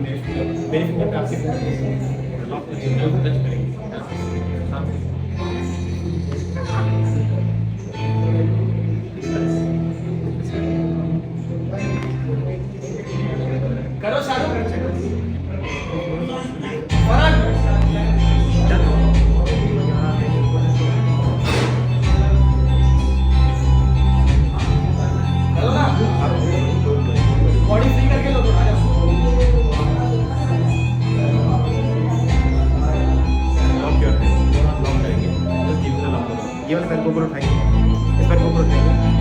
मेरे फिंगर पे आपके लॉक टच करेंगे करो शाहरुख फरहान करो ना बॉडी फ्री करके लो थोड़ा लॉक करेंगे ये वाला पैर को ऊपर उठाएंगे इस पैर को ऊपर उठाएंगे